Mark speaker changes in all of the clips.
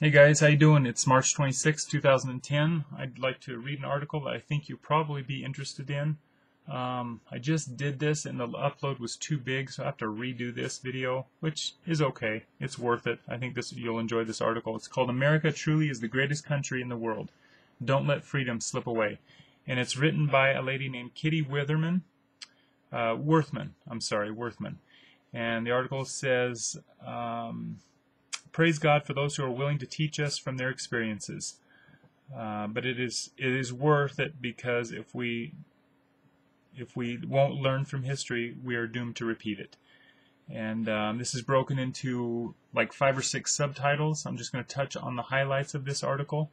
Speaker 1: Hey guys, how you doing? It's March 26, 2010. I'd like to read an article that I think you'll probably be interested in. I just did this and the upload was too big, so I have to redo this video, which is okay. It's worth it. I think you'll enjoy this article. It's called "America Truly is the Greatest Country in the World. Don't Let Freedom Slip Away." And it's written by a lady named Kitty Werthmann. Werthmann. And the article says, praise God for those who are willing to teach us from their experiences. But it is worth it, because if we won't learn from history, we are doomed to repeat it. And this is broken into like 5 or 6 subtitles. I'm just going to touch on the highlights of this article.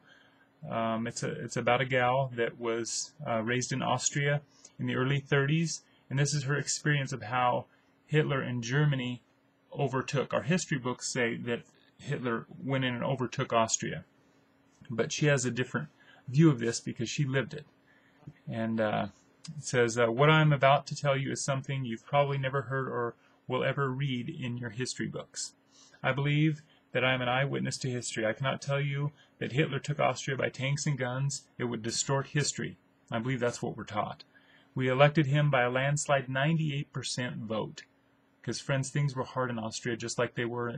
Speaker 1: It's about a gal that was raised in Austria in the early 30s, and this is her experience of how Hitler and Germany overtook. Our history books say that Hitler went in and overtook Austria, but she has a different view of this because she lived it. And it says, what I'm about to tell you is something you've probably never heard or will ever read in your history books. I believe that I am an eyewitness to history. I cannot tell you that Hitler took Austria by tanks and guns. It would distort history. I believe that's what we're taught. We elected him by a landslide 98% vote. Because, friends, things were hard in Austria just like they were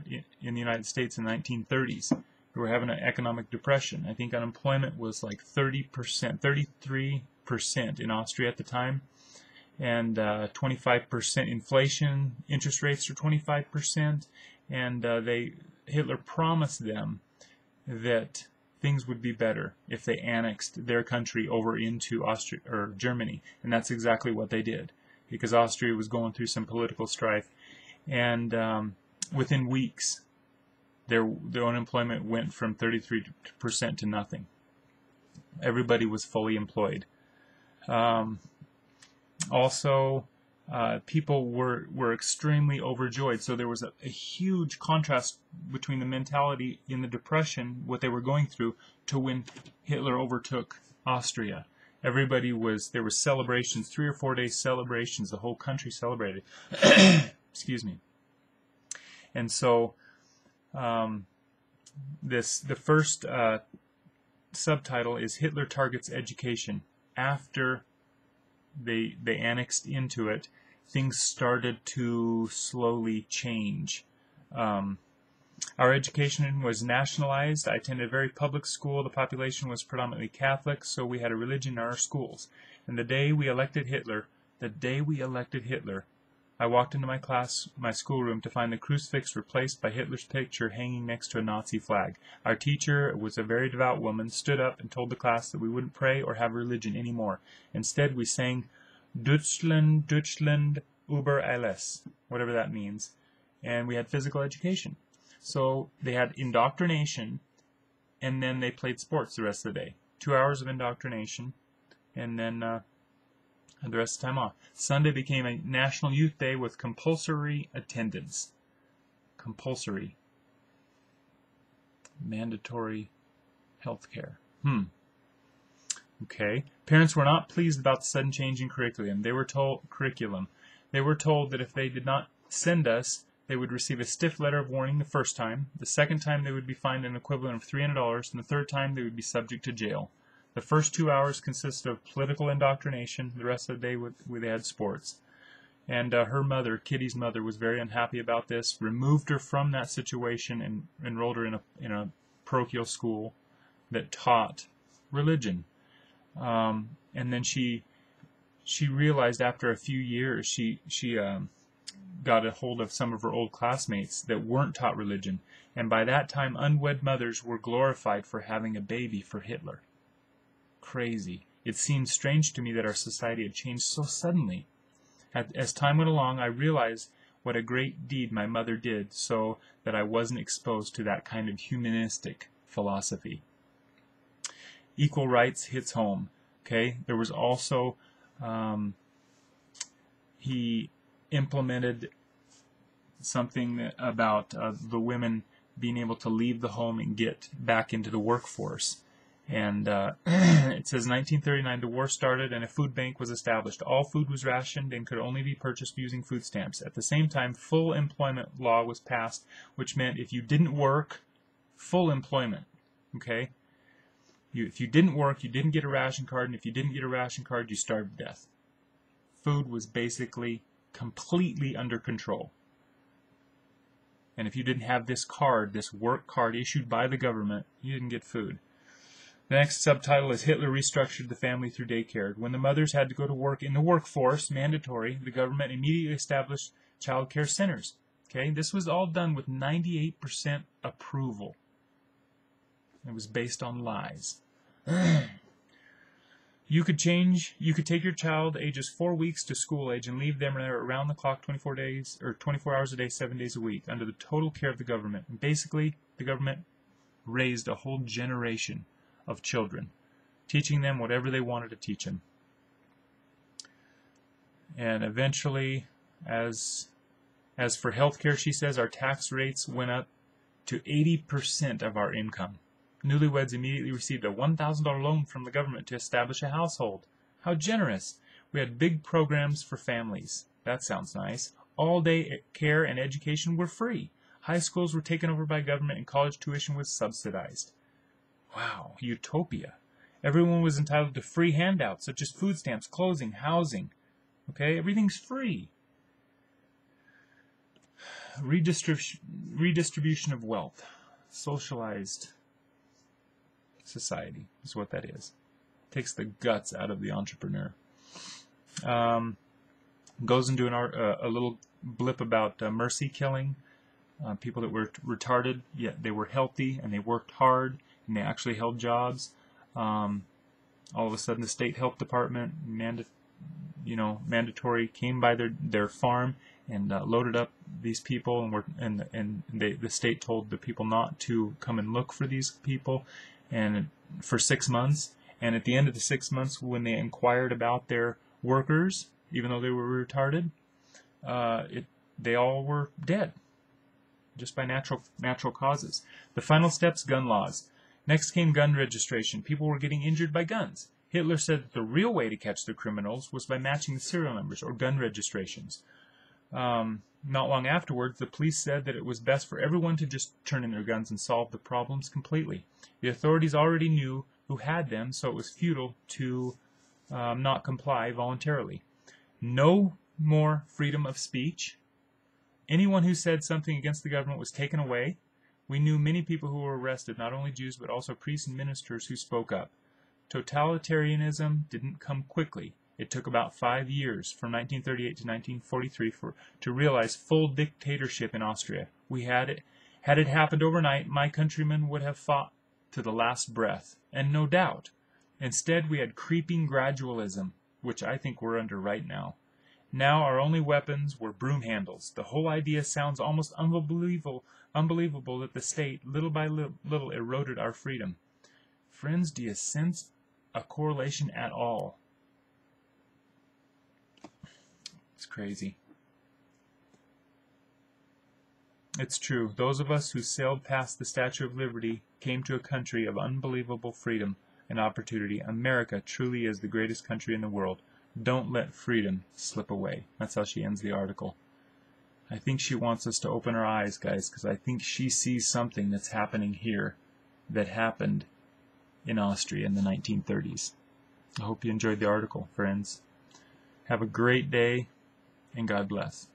Speaker 1: in the United States in the 1930s. We were having an economic depression. I think unemployment was like 33% in Austria at the time, and 25% inflation. Interest rates are 25%, and Hitler promised them that things would be better if they annexed their country over into Austria or Germany, and that's exactly what they did, because Austria was going through some political strife, and within weeks their unemployment went from 33% to nothing. Everybody was fully employed. Also, people were extremely overjoyed, so there was a huge contrast between the mentality in the Depression, what they were going through, to when Hitler overtook Austria. There were celebrations, 3 or 4 day celebrations, the whole country celebrated. Excuse me. And so, the first subtitle is Hitler Targets Education. After they annexed into it, things started to slowly change. Our education was nationalized. I attended a very public school. The population was predominantly Catholic, so we had a religion in our schools. And the day we elected Hitler, I walked into my schoolroom to find the crucifix replaced by Hitler's picture hanging next to a Nazi flag. Our teacher was a very devout woman, stood up and told the class that we wouldn't pray or have religion anymore. Instead, we sang Deutschland, Deutschland über alles, whatever that means. And we had physical education. So they had indoctrination, and then they played sports the rest of the day. 2 hours of indoctrination, and then the rest of the time off. Sunday became a National Youth Day with compulsory attendance. Compulsory. Mandatory health care. Okay. Parents were not pleased about the sudden change in curriculum. They were told that if they did not send us, they would receive a stiff letter of warning the first time. The second time they would be fined an equivalent of $300, and the third time they would be subject to jail. The first 2 hours consisted of political indoctrination. The rest of the day they had sports. And her mother, Kitty's mother, was very unhappy about this, removed her from that situation, and enrolled her in a parochial school that taught religion. And then she realized after a few years, she got a hold of some of her old classmates that weren't taught religion. And by that time, unwed mothers were glorified for having a baby for Hitler. Crazy. It seemed strange to me that our society had changed so suddenly. As time went along, I realized what a great deed my mother did so that I wasn't exposed to that kind of humanistic philosophy. Equal rights hits home. Okay, there was also he implemented something about the women being able to leave the home and get back into the workforce. And it says, 1939, the war started and a food bank was established. All food was rationed and could only be purchased using food stamps. At the same time, full employment law was passed, which meant if you didn't work full employment. Okay? If you didn't work, you didn't get a ration card, and if you didn't get a ration card, you starved to death. Food was basically completely under control. And if you didn't have this card, this work card issued by the government, you didn't get food. The next subtitle is Hitler restructured the family through daycare. When the mothers had to go to work in the workforce, mandatory, the government immediately established child care centers. Okay, this was all done with 98% approval. It was based on lies. You could take your child ages 4 weeks to school age and leave them there around the clock 24 hours a day, 7 days a week, under the total care of the government. And basically, the government raised a whole generation of children, teaching them whatever they wanted to teach them. And eventually, as for health care, she says, our tax rates went up to 80% of our income. Newlyweds immediately received a $1,000 loan from the government to establish a household. How generous! We had big programs for families. That sounds nice. All-day care and education were free. High schools were taken over by government and college tuition was subsidized. Wow, utopia. Everyone was entitled to free handouts such as food stamps, clothing, housing. Okay, everything's free. Redistribution of wealth. Socialized society is what that is. Takes the guts out of the entrepreneur. Goes into a little blip about mercy killing. People that were retarded, yet they were healthy and they worked hard and they actually held jobs. All of a sudden, the state health department, mandatory, came by their farm and loaded up these people, and the state told the people not to come and look for these people, and for 6 months. And at the end of the 6 months, when they inquired about their workers, even though they were retarded, they all were dead, just by natural causes. The final steps: gun laws. Next came gun registration. People were getting injured by guns. Hitler said that the real way to catch the criminals was by matching the serial numbers, or gun registrations. Not long afterwards, the police said that it was best for everyone to just turn in their guns and solve the problems completely. The authorities already knew who had them, so it was futile to not comply voluntarily. No more freedom of speech. Anyone who said something against the government was taken away. We knew many people who were arrested, not only Jews, but also priests and ministers who spoke up. Totalitarianism didn't come quickly. It took about 5 years, from 1938 to 1943, to realize full dictatorship in Austria. Had it happened overnight, my countrymen would have fought to the last breath, and no doubt. Instead, we had creeping gradualism, which I think we're under right now. Now our only weapons were broom handles. The whole idea sounds almost unbelievable that the state, little by little, eroded our freedom. Friends, do you sense a correlation at all? It's crazy. It's true. Those of us who sailed past the Statue of Liberty came to a country of unbelievable freedom and opportunity. America truly is the greatest country in the world. Don't let freedom slip away. That's how she ends the article. I think she wants us to open our eyes, guys, because I think she sees something that's happening here that happened in Austria in the 1930s. I hope you enjoyed the article, friends. Have a great day, and God bless.